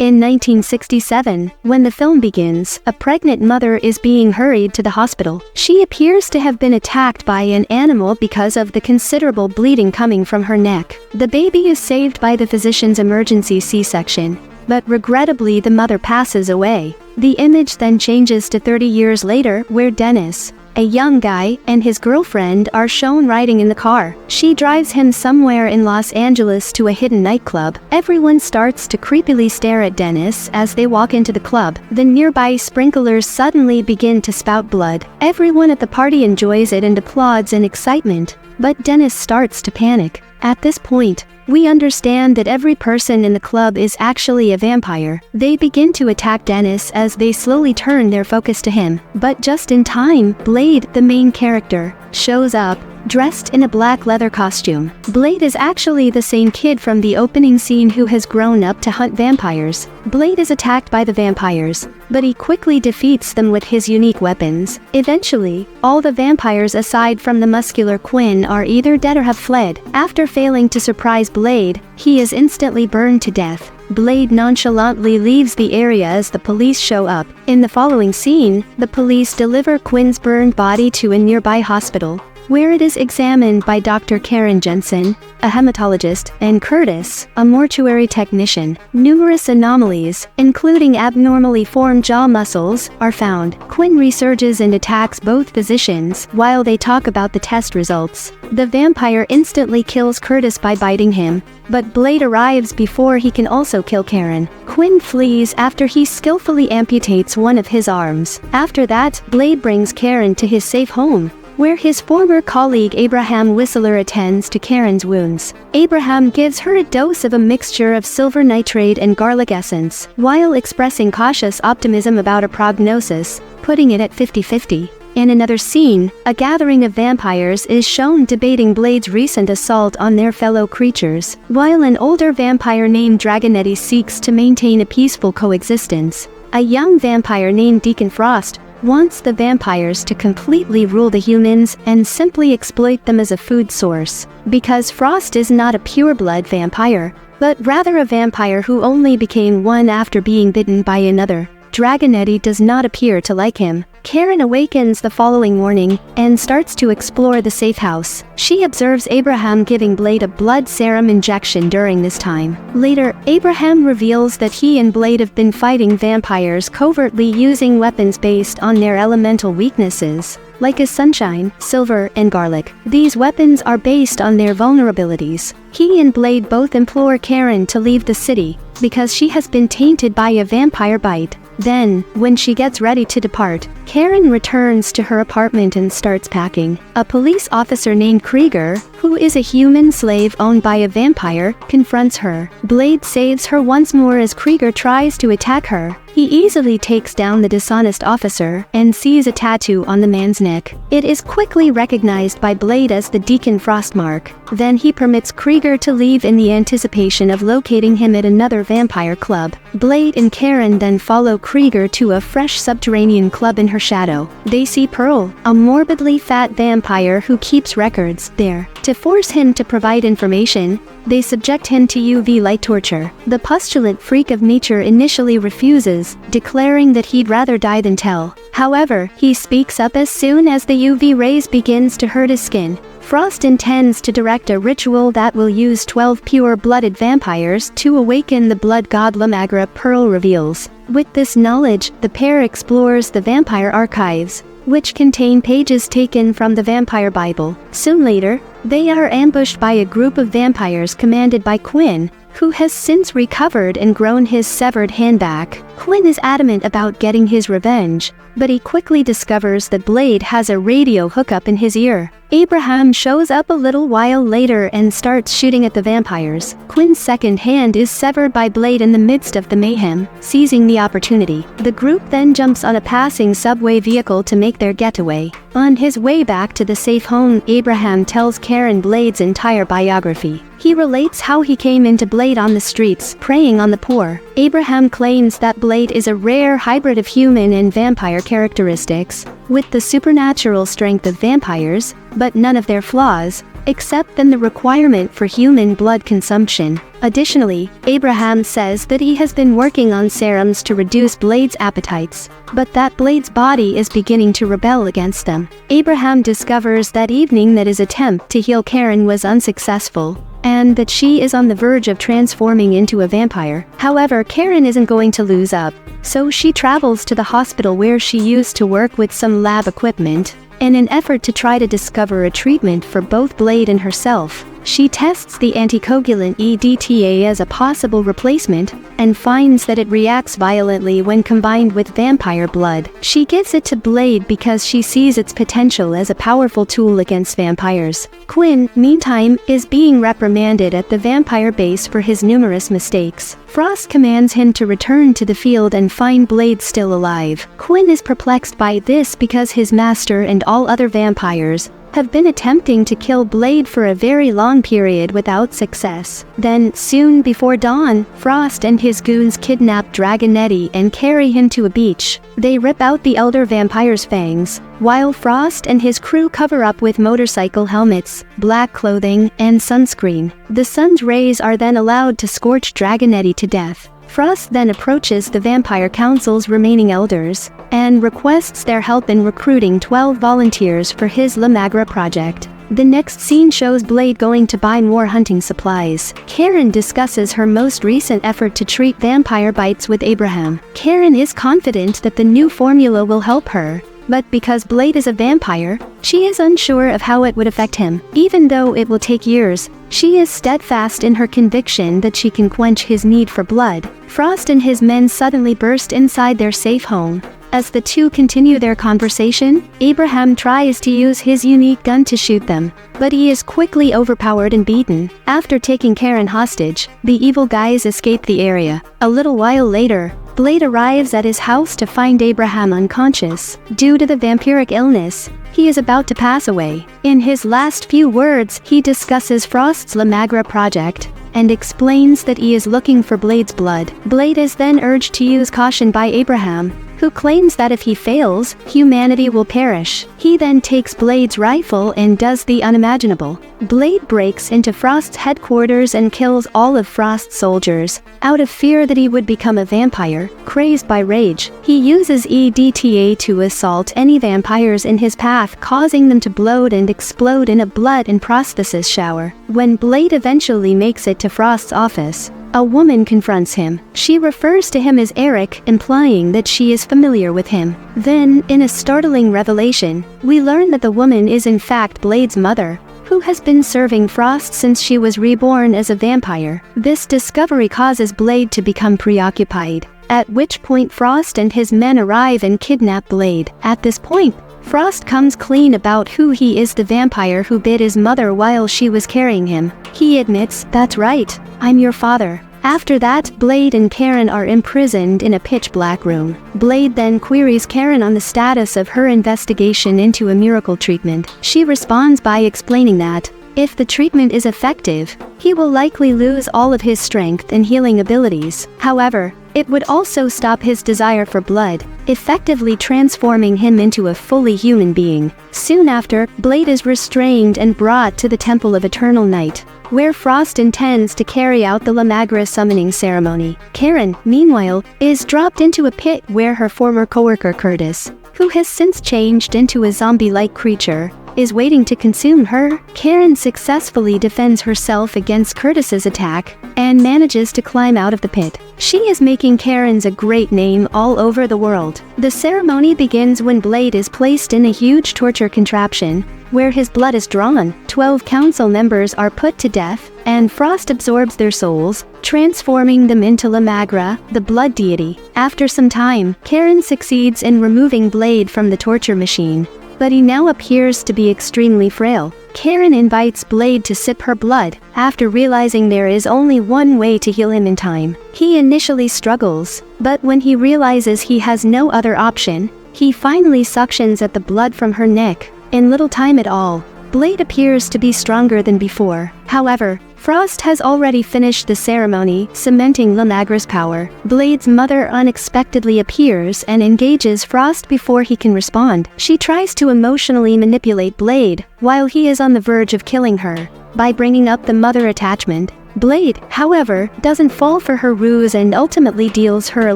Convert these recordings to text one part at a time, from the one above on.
In 1967, when the film begins, a pregnant mother is being hurried to the hospital. She appears to have been attacked by an animal because of the considerable bleeding coming from her neck. The baby is saved by the physician's emergency C-section, but regrettably the mother passes away. The image then changes to 30 years later, where Dennis, a young guy, and his girlfriend are shown riding in the car. She drives him somewhere in Los Angeles to a hidden nightclub. Everyone starts to creepily stare at Dennis as they walk into the club. The nearby sprinklers suddenly begin to spout blood. Everyone at the party enjoys it and applauds in excitement, but Dennis starts to panic. At this point, we understand that every person in the club is actually a vampire. They begin to attack Dennis as they slowly turn their focus to him. But just in time, Blade, the main character, shows up, dressed in a black leather costume. Blade is actually the same kid from the opening scene who has grown up to hunt vampires. Blade is attacked by the vampires, but he quickly defeats them with his unique weapons. Eventually, all the vampires aside from the muscular Quinn are either dead or have fled. After failing to surprise Blade, he is instantly burned to death. Blade nonchalantly leaves the area as the police show up. In the following scene, the police deliver Quinn's burned body to a nearby hospital, where it is examined by Dr. Karen Jensen, a hematologist, and Curtis, a mortuary technician. Numerous anomalies, including abnormally formed jaw muscles, are found. Quinn resurges and attacks both physicians while they talk about the test results. The vampire instantly kills Curtis by biting him, but Blade arrives before he can also kill Karen. Quinn flees after he skillfully amputates one of his arms. After that, Blade brings Karen to his safe home, where his former colleague Abraham Whistler attends to Karen's wounds. Abraham gives her a dose of a mixture of silver nitrate and garlic essence, while expressing cautious optimism about a prognosis, putting it at 50-50. In another scene, a gathering of vampires is shown debating Blade's recent assault on their fellow creatures, while an older vampire named Dragonetti seeks to maintain a peaceful coexistence. A young vampire named Deacon Frost wants the vampires to completely rule the humans and simply exploit them as a food source, because Frost is not a pure-blood vampire, but rather a vampire who only became one after being bitten by another. Dragonetti does not appear to like him. Karen awakens the following morning and starts to explore the safe house. She observes Abraham giving Blade a blood serum injection during this time. Later, Abraham reveals that he and Blade have been fighting vampires covertly using weapons based on their elemental weaknesses, like as sunshine, silver, and garlic. These weapons are based on their vulnerabilities. He and Blade both implore Karen to leave the city, because she has been tainted by a vampire bite. Then, when she gets ready to depart, Karen returns to her apartment and starts packing. A police officer named Krieger, who is a human slave owned by a vampire, confronts her. Blade saves her once more as Krieger tries to attack her. He easily takes down the dishonest officer and sees a tattoo on the man's neck. It is quickly recognized by Blade as the Deacon Frost mark. Then he permits Krieger to leave in the anticipation of locating him at another vampire club. Blade and Karen then follow Krieger to a fresh subterranean club in her shadow. They see Pearl, a morbidly fat vampire who keeps records, there. To force him to provide information, they subject him to UV light torture. The pustulant freak of nature initially refuses, declaring that he'd rather die than tell. However, he speaks up as soon as the UV rays begins to hurt his skin. Frost intends to direct a ritual that will use 12 pure-blooded vampires to awaken the blood god Lamagra, Pearl reveals. With this knowledge, the pair explores the vampire archives, which contain pages taken from the Vampire Bible. Soon later, they are ambushed by a group of vampires commanded by Quinn, who has since recovered and grown his severed hand back. Quinn is adamant about getting his revenge, but he quickly discovers that Blade has a radio hookup in his ear. Abraham shows up a little while later and starts shooting at the vampires. Quinn's second hand is severed by Blade in the midst of the mayhem. Seizing the opportunity, the group then jumps on a passing subway vehicle to make their getaway. On his way back to the safe home, Abraham tells Karen Blade's entire biography. He relates how he came into Blade on the streets, preying on the poor. Abraham claims that Blade is a rare hybrid of human and vampire characteristics, with the supernatural strength of vampires, but none of their flaws. except then the requirement for human blood consumption. Additionally, Abraham says that he has been working on serums to reduce Blade's appetites, but that Blade's body is beginning to rebel against them. Abraham discovers that evening that his attempt to heal Karen was unsuccessful, and that she is on the verge of transforming into a vampire. However, Karen isn't going to lose up, so she travels to the hospital where she used to work with some lab equipment. In an effort to try to discover a treatment for both Blade and herself, she tests the anticoagulant EDTA as a possible replacement, and finds that it reacts violently when combined with vampire blood. She gives it to Blade because she sees its potential as a powerful tool against vampires. Quinn, meantime, is being reprimanded at the vampire base for his numerous mistakes. Frost commands him to return to the field and find Blade still alive. Quinn is perplexed by this because his master and all other vampires have been attempting to kill Blade for a very long period without success. Then, soon before dawn, Frost and his goons kidnap Dragonetti and carry him to a beach. They rip out the elder vampire's fangs, while Frost and his crew cover up with motorcycle helmets, black clothing, and sunscreen. The sun's rays are then allowed to scorch Dragonetti to death. Frost then approaches the Vampire Council's remaining elders, and requests their help in recruiting 12 volunteers for his La Magra project. The next scene shows Blade going to buy more hunting supplies. Karen discusses her most recent effort to treat vampire bites with Abraham. Karen is confident that the new formula will help her, but because Blade is a vampire, she is unsure of how it would affect him. Even though it will take years, she is steadfast in her conviction that she can quench his need for blood. Frost and his men suddenly burst inside their safe home. As the two continue their conversation, Abraham tries to use his unique gun to shoot them, but he is quickly overpowered and beaten. After taking Karen hostage, the evil guys escape the area. A little while later, Blade arrives at his house to find Abraham unconscious. Due to the vampiric illness, he is about to pass away. In his last few words, he discusses Frost's La Magra project, and explains that he is looking for Blade's blood. Blade is then urged to use caution by Abraham, who claims that if he fails, humanity will perish. He then takes Blade's rifle and does the unimaginable. Blade breaks into Frost's headquarters and kills all of Frost's soldiers. Out of fear that he would become a vampire, crazed by rage, he uses EDTA to assault any vampires in his path, causing them to bloat and explode in a blood and prosthesis shower. When Blade eventually makes it to Frost's office, a woman confronts him. She refers to him as Eric, implying that she is familiar with him. Then, in a startling revelation, we learn that the woman is in fact Blade's mother, who has been serving Frost since she was reborn as a vampire. This discovery causes Blade to become preoccupied, at which point Frost and his men arrive and kidnap Blade. At this point, Frost comes clean about who he is, the vampire who bit his mother while she was carrying him. He admits, "That's right, I'm your father." After that, Blade and Karen are imprisoned in a pitch-black room. Blade then queries Karen on the status of her investigation into a miracle treatment. She responds by explaining that, if the treatment is effective, he will likely lose all of his strength and healing abilities. However, it would also stop his desire for blood, effectively transforming him into a fully human being. Soon after, Blade is restrained and brought to the Temple of Eternal Night, where Frost intends to carry out the La Magra summoning ceremony. Karen, meanwhile, is dropped into a pit where her former coworker Curtis, who has since changed into a zombie-like creature, is waiting to consume her. Karen successfully defends herself against Curtis's attack, and manages to climb out of the pit. She is making Karen's a great name all over the world. The ceremony begins when Blade is placed in a huge torture contraption, where his blood is drawn. 12 council members are put to death, and Frost absorbs their souls, transforming them into La Magra, the blood deity. After some time, Karen succeeds in removing Blade from the torture machine, but he now appears to be extremely frail. Karen invites Blade to sip her blood, after realizing there is only one way to heal him in time. He initially struggles, but when he realizes he has no other option, he finally suctions at the blood from her neck. In little time at all, Blade appears to be stronger than before. However, Frost has already finished the ceremony, cementing Lunagra's power. Blade's mother unexpectedly appears and engages Frost before he can respond. She tries to emotionally manipulate Blade, while he is on the verge of killing her, by bringing up the mother attachment. Blade, however, doesn't fall for her ruse and ultimately deals her a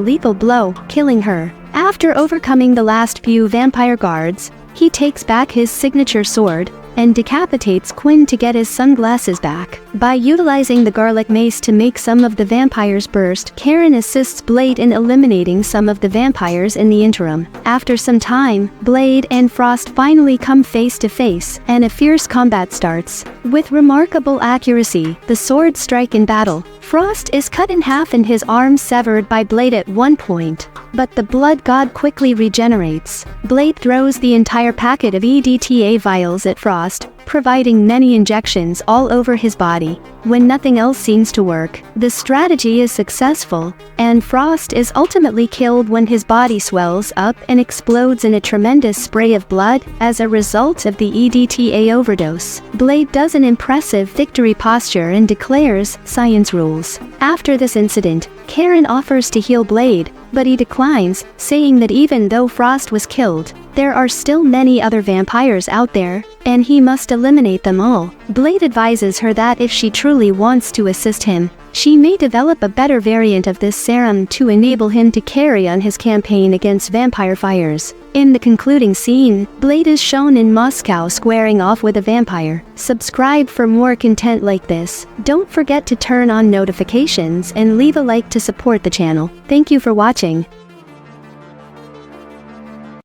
lethal blow, killing her. After overcoming the last few vampire guards, he takes back his signature sword, and decapitates Quinn to get his sunglasses back. By utilizing the garlic mace to make some of the vampires burst, Karen assists Blade in eliminating some of the vampires in the interim. After some time, Blade and Frost finally come face to face, and a fierce combat starts. With remarkable accuracy, the swords strike in battle. Frost is cut in half and his arm severed by Blade at one point, but the blood god quickly regenerates. Blade throws the entire packet of EDTA vials at Frost, providing many injections all over his body. When nothing else seems to work, the strategy is successful, and Frost is ultimately killed when his body swells up and explodes in a tremendous spray of blood as a result of the EDTA overdose. Blade does an impressive victory posture and declares, "Science rules." After this incident, Karen offers to heal Blade, but he declines, saying that even though Frost was killed, there are still many other vampires out there, and he must eliminate them all. Blade advises her that if she truly wants to assist him, she may develop a better variant of this serum to enable him to carry on his campaign against vampire fires. In the concluding scene, Blade is shown in Moscow squaring off with a vampire. Subscribe for more content like this. Don't forget to turn on notifications and leave a like to support the channel. Thank you for watching.